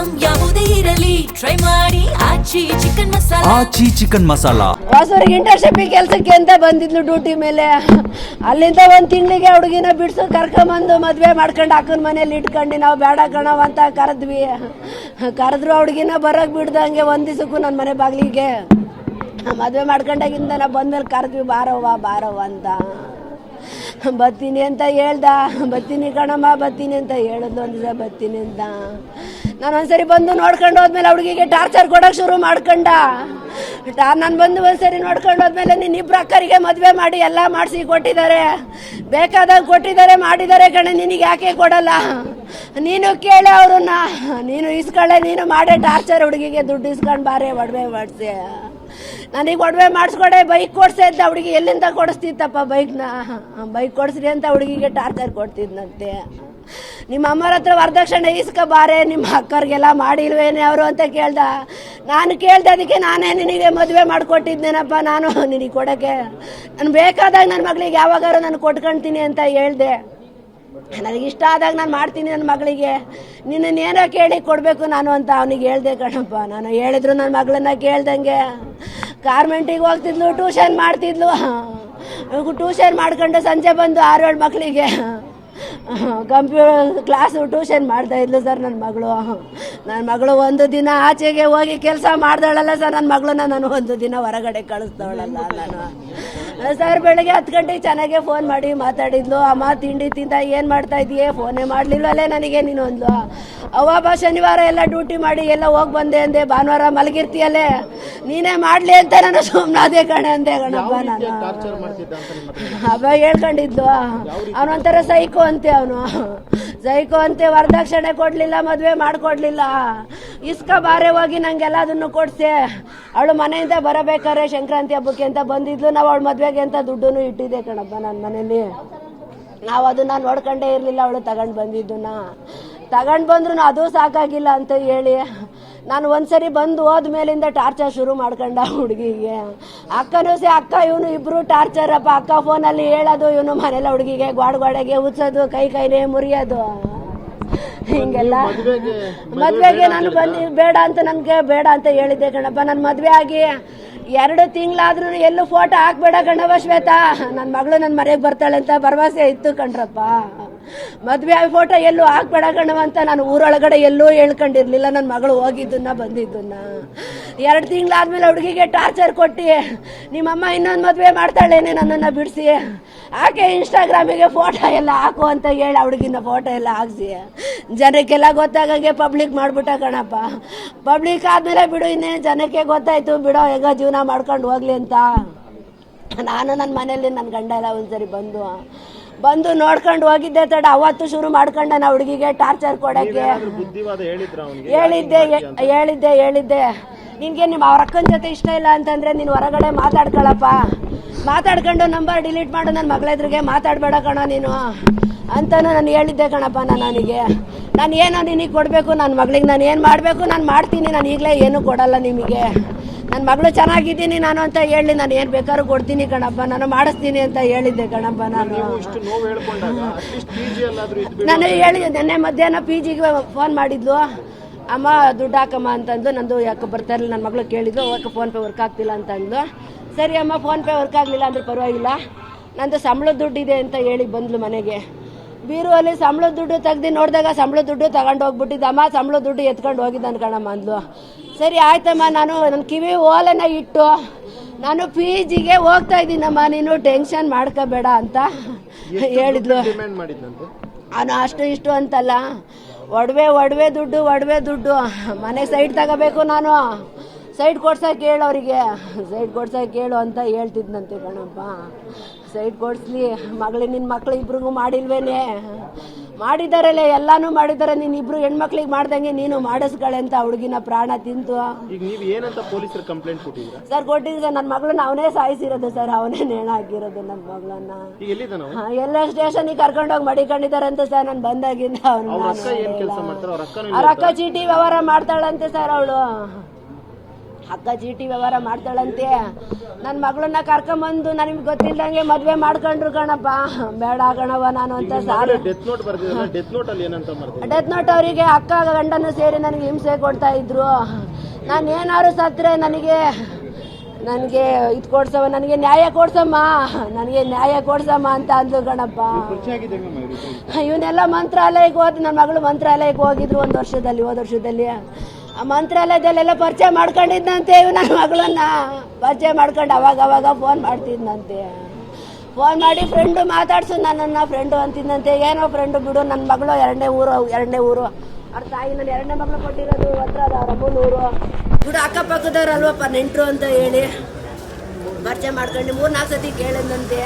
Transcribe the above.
Item ಯಾವುದೇ ಇರಲಿ try ಮಾಡಿ ಆಚಿ ಚಿಕನ್ ಮಸಾಲಾ. ಆಚಿ ಚಿಕನ್ ಮಸಾಲಾ ಹೊಸೂರಿಗೆ ಇಂಟರ್ನ್ಶಿಪ್ ಕೆಲಸಕ್ಕೆ ಅಂತ ಬಂದಿದ್ಲು ಡ್ಯೂಟಿ ಮೇಲೆ. ಅಲ್ಲಿಂದ ಒಂದು ತಿಂಗಳಿಗೆ ಹುಡುಗಿನ ಬಿಡ್ಸು ಕರ್ಕೊಂಬಂದು ಮದುವೆ ಮಾಡ್ಕೊಂಡು ಅಕ್ಕನ ಮನೇಲಿ ಇಟ್ಕೊಂಡು ನಾವು ಬೇಡ ಕಣವ ಅಂತ ಕರೆದ್ವಿ. ಕರೆದ್ರು ಹುಡುಗಿನ ಬರೋಕೆ ಬಿಡ್ದಂಗೆ ಒಂದು ದಿವಸಕ್ಕೂ ನನ್ನ ಮನೆ ಬಾಗಿಲಿಗೆ ಮದುವೆ ಮಾಡ್ಕೊಂಡಾಗಿಂದ ನಾವು ಬಂದ್ಮೇಲೆ ಕರೆದ್ವಿ ಬಾರವ್ವ ಅಂತ. ಬರ್ತೀನಿ ಅಂತ ಹೇಳ್ದ. ಬರ್ತೀನಿ ಕಣಮ್ಮ ಬರ್ತೀನಿ ಅಂತ ಹೇಳಿದ್ಲು. ಒಂದು ದಿವಸ ಬರ್ತೀನಿ ಅಂತ ನಾನು ಒಂದ್ಸರಿ ಬಂದು ನೋಡ್ಕೊಂಡು ಹೋದ್ಮೇಲೆ ಹುಡುಗಿಗೆ ಟಾರ್ಚರ್ ಕೊಡೋಕೆ ಶುರು ಮಾಡ್ಕೊಂಡ. ನಾನು ಬಂದು ಒಂದ್ಸರಿ ನೋಡ್ಕೊಂಡು ಹೋದ್ಮೇಲೆ ನೀನು ಇಬ್ಬರು ಅಕ್ಕರಿಗೆ ಮದುವೆ ಮಾಡಿ ಎಲ್ಲ ಮಾಡಿಸಿ ಕೊಟ್ಟಿದ್ದಾರೆ, ಬೇಕಾದಾಗ ಕೊಟ್ಟಿದ್ದಾರೆ, ಮಾಡಿದ್ದಾರೆ ಕಣೆ, ನಿನಗೆ ಯಾಕೆ ಕೊಡಲ್ಲ? ನೀನು ಕೇಳಿ ಅವ್ರನ್ನ, ನೀನು ಇಸ್ಕೊಳ್ಳೆ, ನೀನು ಮಾಡೇ ಟಾರ್ಚರ್ ಹುಡುಗಿಗೆ ದುಡ್ಡು ಇಸ್ಕೊಂಡು ಬಾರೆ ಒಡವೆ ಮಾಡಿಸಿ. ನನಗೆ ಒಡವೆ ಮಾಡಿಸ್ಕೊಡೆ, ಬೈಕ್ ಕೊಡ್ಸೆ ಅಂತ ಹುಡುಗಿ ಎಲ್ಲಿಂದ ಕೊಡಿಸ್ತಿತ್ತಪ್ಪ ಬೈಕ್ನ? ಬೈಕ್ ಕೊಡಿಸ್ರಿ ಅಂತ ಹುಡುಗಿಗೆ ಟಾರ್ಚರ್ ಕೊಡ್ತಿದ್ನಂತೆ. ನಿಮ್ಮ ಅಮ್ಮರ ಹತ್ರ ವರದಕ್ಷಿಣೆ ಇಸ್ಕೊಬಾರೆ, ನಿಮ್ಮ ಅಕ್ಕರಿಗೆಲ್ಲ ಮಾಡಿಲ್ವೇನೆ ಅವರು ಅಂತ ಕೇಳ್ದ. ನಾನು ಕೇಳ್ದೆ, ಅದಕ್ಕೆ ನಾನೇ ನಿನಗೆ ಮದುವೆ ಮಾಡಿಕೊಟ್ಟಿದ್ದೇನಪ್ಪ ನಾನು ನಿನಗೆ ಕೊಡೋಕ್ಕೆ. ನಾನು ಬೇಕಾದಾಗ ನನ್ನ ಮಗಳಿಗೆ ಯಾವಾಗಾರು ನಾನು ಕೊಟ್ಕೊಳ್ತೀನಿ ಅಂತ ಹೇಳ್ದೆ. ನನಗಿಷ್ಟ ಆದಾಗ ನಾನು ಮಾಡ್ತೀನಿ ನನ್ನ ಮಗಳಿಗೆ, ನಿನ್ನನ್ನೇನೋ ಕೇಳಿ ಕೊಡಬೇಕು ನಾನು ಅಂತ ಅವನಿಗೆ ಹೇಳ್ದೆ ಕಣಪ್ಪ. ನಾನು ಹೇಳಿದ್ರು ನನ್ನ ಮಗಳನ್ನ ಕೇಳ್ದಂಗೆ ಗಾರ್ಮೆಂಟಿಗೆ ಹೋಗ್ತಿದ್ಲು, ಟ್ಯೂಷನ್ ಮಾಡ್ತಿದ್ಲು. ಟ್ಯೂಷನ್ ಮಾಡ್ಕೊಂಡು ಸಂಜೆ ಬಂದು 6-7 ಮಕ್ಕಳಿಗೆ ಕಂಪ್ಯೂಟರ್ ಕ್ಲಾಸು ಟ್ಯೂಷನ್ ಮಾಡ್ತಾ ಇದ್ಲು ಸರ್ ನನ್ನ ಮಗಳು. ಒಂದು ದಿನ ಆಚೆಗೆ ಹೋಗಿ ಕೆಲಸ ಮಾಡ್ದಾಳಲ್ಲ ಸರ್ ನನ್ನ ಮಗಳನ್ನ ನಾನು ಒಂದು ದಿನ ಹೊರಗಡೆ ಕಳಿಸ್ದವಳಲ್ಲ ನಾನು. ಸರ್ ಬೆಳಗ್ಗೆ 10 ಗಂಟೆಗೆ ಚೆನ್ನಾಗೆ ಫೋನ್ ಮಾಡಿ ಮಾತಾಡಿದ್ಲು. ಅಮ್ಮ ತಿಂಡಿ ತಿಂದ ಏನು ಮಾಡ್ತಾ ಇದೆಯೇ, ಫೋನೇ ಮಾಡಲಿಲ್ಲವಲ್ಲೇ ನನಗೆ ನೀನು ಅಂದ್ಲು. ಅವ್ವ ಶನಿವಾರ ಎಲ್ಲ ಡ್ಯೂಟಿ ಮಾಡಿ ಎಲ್ಲ ಹೋಗಿ ಬಂದೆ ಅಂದೆ, ಭಾನುವಾರ ಮಲಗಿರ್ತೀಯಲ್ಲೇ ನೀನೇ ಮಾಡಲಿ ಅಂತ ನಾನು ಸುಮ್ಮನಾದೆ ಕಣೆ ಅಂದೆ ಕಣಪ್ಪ. ನಾನು ಅಬ್ಬ ಹೇಳ್ಕೊಂಡಿದ್ದು ಅವನೊಂಥರ ಸೈಕೋ ಅಂತೆ, ಸೈಕೋ ಅಂತೆ. ವರದಕ್ಷಿಣೆ ಕೊಡಲಿಲ್ಲ, ಮದುವೆ ಮಾಡಿಕೊಡ್ಲಿಲ್ಲ, ಬಾರೆ ಹೋಗಿ ನಂಗೆಲ್ಲ ಅದನ್ನು ಕೊಡ್ಸೆ. ಅವಳು ಮನೆಯಿಂದ ಬರಬೇಕಾರೆ ಸಂಕ್ರಾಂತಿ ಹಬ್ಬಕ್ಕೆ ಅಂತ ಬಂದಿದ್ಲು. ನಾವು ಅವಳು ಮದುವೆಗೆ ಅಂತ ದುಡ್ಡು ಇಟ್ಟಿದ್ದೆ ಕಣಪ್ಪ ನನ್ನ ಮನೇಲಿ. ನಾವು ಅದನ್ನ ನೋಡ್ಕೊಂಡೇ ಇರಲಿಲ್ಲ. ಅವಳು ತಗೊಂಡು ಬಂದ್ರು ಅದು ಸಾಕಾಗಿಲ್ಲ ಅಂತ ಹೇಳಿ ನಾನು ಒಂದ್ಸರಿ ಬಂದು ಹೋದ್ಮೇಲಿಂದ ಟಾರ್ಚರ್ ಶುರು ಮಾಡ್ಕೊಂಡ ಹುಡುಗಿಗೆ. ಅಕ್ಕನೂ ಅಕ್ಕ ಇವನು ಇಬ್ರು ಟಾರ್ಚರ್ ಅಪ್ಪ. ಅಕ್ಕ ಫೋನಲ್ಲಿ ಹೇಳೋದು, ಇವನು ಮನೇಲಿ ಹುಡುಗಿಗೆ ಗೋಡೆಗೆ ಉಚ್ಚೋದು, ಕೈನೇ ಮುರಿಯೋದು, ಹಿಂಗೆಲ್ಲ. ಮದ್ವೆಗೆ ನಾನು ಬೇಡ ಅಂತ ಹೇಳಿದ್ದೆ ಕಣಪ್ಪ. ನನ್ನ ಮದ್ವೆ ಆಗಿ 2 ತಿಂಗಳಾದ್ರೂ ಎಲ್ಲೂ ಫೋಟೋ ಹಾಕ್ಬೇಡ ಕಣವ ಶ್ವೇತಾ, ನನ್ನ ಮಗಳು ನನ್ನ ಮನೆಗೆ ಬರ್ತಾಳೆ ಅಂತ ಭರವಸೆ ಇತ್ತು ಕಣ್ರಪ್ಪ. ಮದ್ವೆ ಆಗಿ ಫೋಟೋ ಎಲ್ಲೂ ಹಾಕ್ಬೇಡ ಕಣವ ಅಂತ ನಾನು ಊರೊಳಗಡೆ ಎಲ್ಲೂ ಹೇಳ್ಕೊಂಡಿರ್ಲಿಲ್ಲ ನನ್ನ ಮಗಳು ಹೋಗಿದ್ದನ್ನ ಬಂದಿದ್ದನ್ನ. 2 ತಿಂಗಳಾದ್ಮೇಲೆ ಹುಡುಗಿಗೆ ಟಾರ್ಚರ್ ಕೊಟ್ಟು ನಿಮ್ಮಮ್ಮ ಇನ್ನೊಂದು ಮದುವೆ ಮಾಡ್ತಾಳೇನೆ ನನ್ನನ್ನು ಬಿಡಿಸಿ, ಆಕೆ ಇನ್ಸ್ಟಾಗ್ರಾಮಿಗೆ ಫೋಟೋ ಎಲ್ಲ ಹಾಕು ಅಂತ ಹೇಳಿ ಹುಡುಗಿನ ಫೋಟೋ ಎಲ್ಲ ಹಾಕ್ಸಿ ಜನಕ್ಕೆಲ್ಲ ಗೊತ್ತಾಗಂಗೆ ಪಬ್ಲಿಕ್ ಮಾಡ್ಬಿಟ್ಟ ಕಣಪ್ಪ. ಪಬ್ಲಿಕ್ ಆದ್ಮೇಲೆ ಬಿಡು, ಇನ್ನೇನು ಜನಕ್ಕೆ ಗೊತ್ತಾಯ್ತು ಬಿಡೋ, ಹೇಗ ಜೀವನ ಮಾಡ್ಕೊಂಡು ಹೋಗ್ಲಿ ಅಂತ ನಾನು ನನ್ನ ಮನೇಲಿ ನನ್ನ ಗಂಡ ಎಲ್ಲ ಒಂದ್ಸರಿ ಬಂದು ನೋಡ್ಕೊಂಡು ಹೋಗಿದ್ದೆ. ತಡ ಅವತ್ತು ಶುರು ಮಾಡ್ಕೊಂಡೆ ನಾ ಹುಡುಗಿಗೆ ಟಾರ್ಚರ್ ಕೊಡಕ್ಕೆ. ಹೇಳಿದ್ದೆ ನಿನ್ಗೆ ಅವ್ರ ಅಕ್ಕನ ಜೊತೆ ಇಷ್ಟ ಇಲ್ಲ ಅಂತಂದ್ರೆ ನೀನು ಹೊರಗಡೆ ಮಾತಾಡ್ಕೊಂಡು ನಂಬರ್ ಡಿಲೀಟ್ ಮಾಡು, ನನ್ನ ಮಗಳ ಎದುರಿಗೆ ಮಾತಾಡಬೇಡ ಕಣ ನೀನು ಅಂತಾನು ನಾನು ಹೇಳಿದ್ದೆ ಕಣಪ್ಪ. ನಾನು ಏನೋ ನಿನಗೆ ಕೊಡಬೇಕು, ನನ್ನ ಮಗಳಿಗೆ ನಾನು ಏನು ಮಾಡಬೇಕು ನಾನು ಮಾಡ್ತೀನಿ, ನಾನು ಈಗಲೇ ಏನೂ ಕೊಡಲ್ಲ ನಿಮಗೆ. ನನ್ನ ಮಗಳು ಚೆನ್ನಾಗಿದ್ದೀನಿ ನಾನು ಅಂತ ಹೇಳಿ ನಾನು ಏನು ಬೇಕಾದ್ರೂ ಕೊಡ್ತೀನಿ ಕಣಪ್ಪ, ನಾನು ಮಾಡಿಸ್ತೀನಿ ಅಂತ ಹೇಳಿದ್ದೆ ಕಣಪ್ಪ. ನಾನು ಹೇಳಿದ್ದೆ. ನೆನ್ನೆ ಮಧ್ಯಾಹ್ನ PGಗೆ ಫೋನ್ ಮಾಡಿದ್ಲು, ಅಮ್ಮ ದುಡ್ಡು ಹಾಕಮ್ಮ ಅಂತಂದು. ನಂದು ಯಾಕೆ ಬರ್ತಾ ಇರಲಿಲ್ಲ, ನನ್ನ ಮಗಳು ಕೇಳಿದ್ಲು, ಓಕೆ ಫೋನ್ಪೇ ವರ್ಕ್ ಆಗ್ತಿಲ್ಲ ಅಂತ ಅಂದ್ಲು. ಸರಿ ಅಮ್ಮ ಫೋನ್ಪೇ ವರ್ಕ್ ಆಗಲಿಲ್ಲ ಅಂದ್ರೆ ಪರವಾಗಿಲ್ಲ, ನಂದು ಸಂಬಳದ ದುಡ್ಡು ಇದೆ ಅಂತ ಹೇಳಿ ಬಂದ್ಲು ಮನೆಗೆ. ಬೀರುವಲ್ಲಿ ಸಂಬಳದ ದುಡ್ಡು ತೆಗ್ದು ನೋಡಿದಾಗ ಸಂಬಳದ ದುಡ್ಡು ತಗೊಂಡು ಹೋಗ್ಬಿಟ್ಟಿದ್ದಮ್ಮ, ಸಂಬಳದ ದುಡ್ಡು ಎತ್ಕೊಂಡು ಹೋಗಿದ್ದಾನೆ ಕಣಮ್ಮ ಅಂದ್ಲು. ಸರಿ ಆಯ್ತಮ್ಮ, ನನ್ನ ಕಿವಿ ಓಲೆನ ಇಟ್ಟು ನಾನು PGಗೆ ಹೋಗ್ತಾ ಇದ್ದೀನಮ್ಮ, ನೀನು ಟೆನ್ಷನ್ ಮಾಡ್ಕೋಬೇಡ ಅಂತ ಹೇಳಿದ್ಲು. ನಾನು ಅಷ್ಟು ಇಷ್ಟು ಅಂತಲ್ಲ, ಒಡವೆ ದುಡ್ಡು ಮನೆಗೆ ಸೈಡ್ ತಗೋಬೇಕು, ನಾನು ಸೈಡ್ ಕೊಡ್ಸಕ್ಕೆ ಹೇಳು ಅವರಿಗೆ, ಸೈಡ್ ಕೊಡ್ಸಕ್ಕೆ ಹೇಳು ಅಂತ ಹೇಳ್ತಿದ್ನಂತೆ ಕಣಪ್ಪ. ಸೈಡ್ ಕೊಡಿಸ್ಲಿ ನಿನ್ನ ಮಕ್ಳು ಇಬ್ರಿಗೂ ಮಾಡಿಲ್ವೇನೆ? ಮಾಡಿದಾರಲ್ಲ, ಎಲ್ಲಾನು ಮಾಡಿದಾರೆ. ನೀನ್ ಇಬ್ರು ಹೆಣ್ಮಕ್ಳಿಗೆ ಮಾಡ್ದಂಗೆ ನೀನು ಮಾಡಿಸ್ಕೊಳ್ಳೆ ಅಂತ ಹುಡುಗಿನ ಪ್ರಾಣ ತಿಂತು. ಸರ್ ಕೊಟ್ಟಿದ್ರೆ ನನ್ನ ಮಗಳನ್ನ ಅವನೇ ಸಾಯಿಸಿರೋದು ಸರ್, ಅವನೇ ನೇಣ ಹಾಕಿರೋದು ನನ್ನ ಮಗಳನ್ನ. ಎಲ್ಲ ಸ್ಟೇಷನ್ಗೆ ಕರ್ಕೊಂಡೋಗಿ ಮಡಿಕೊಂಡಿದಾರಂತೆ ಸರ್. ನಾನು ಬಂದಾಗಿಂದ ಅವ್ರ ಅಕ್ಕ ಚೀಟಿ ವ್ಯವಹಾರ ಮಾಡ್ತಾಳಂತೆ ಸರ್ ಅವಳು. ಅಕ್ಕ ಚೀಟಿ ವ್ಯವಹಾರ ಮಾಡ್ತಾಳಂತೆ. ನನ್ನ ಮಗಳನ್ನ ಕರ್ಕೊಂಬಂದು ನನಗೆ ಗೊತ್ತಿಲ್ದಂಗೆ ಮದುವೆ ಮಾಡ್ಕೊಂಡ್ರು ಕಣಪ್ಪ. ಬೇಡ ಕಣವ ನಾನು ಅಂತ ಸಾರಿ. ಡೆತ್ ನೋಟ್ ಅವರಿಗೆ ಅಕ್ಕ ಗಂಡನು ಸೇರಿ ನನಗೆ ಹಿಂಸೆ ಕೊಡ್ತಾ ಇದ್ರು. ನಾನು ಏನಾದ್ರು ಸತ್ರೆ ನನಗೆ ಇದು ಕೊಡ್ಸವ, ನನಗೆ ನ್ಯಾಯ ಕೊಡ್ಸಮ್ಮ, ನನಗೆ ನ್ಯಾಯ ಕೊಡ್ಸಮ್ಮ ಅಂತ ಅಂದ್ಲು ಕಣಪ್ಪ. ಇವನ್ನೆಲ್ಲ ಮಂತ್ರಾಲಯಕ್ಕೆ ನನ್ನ ಮಗಳು ಮಂತ್ರಾಲಯಕ್ಕೆ ಹೋಗಿದ್ರು ಹೋದ ವರ್ಷದಲ್ಲಿ ಆ ಮಂತ್ರಾಲಯದಲ್ಲೆಲ್ಲ ಪರಿಚಯ ಮಾಡ್ಕೊಂಡಿದ್ದಂತೆ. ಇವ್ ನನ್ನ ಮಗಳನ್ನ ಪರಿಚಯ ಮಾಡ್ಕೊಂಡು ಅವಾಗ ಫೋನ್ ಮಾಡ್ತಿದ್ದಂತೆ. ಫೋನ್ ಮಾಡಿ ಫ್ರೆಂಡು ಮಾತಾಡ್ಸು ನನ್ನನ್ನು ಫ್ರೆಂಡು ಅಂತಿದ್ದಂತೆ. ಏನೋ ಫ್ರೆಂಡು ಬಿಡು, ನನ್ನ ಮಗಳು ಎರಡನೇ ಊರು ಅವ್ರ ತಾಯಿ ನನ್ನ ಎರಡನೇ ಮಗಳು ಕೊಟ್ಟಿರೋದು ಹತ್ರದ ರಮ್ಮನೂರು ಬಿಡು, ಅಕ್ಕಪಕ್ಕದವ್ರು ಅಲ್ವಪ್ಪ ನೆಂಟರು ಅಂತ ಹೇಳಿ ಪರಿಚಯ ಮಾಡ್ಕೊಂಡು 3-4 ಸತಿ ಕೇಳಿದಂತೆ.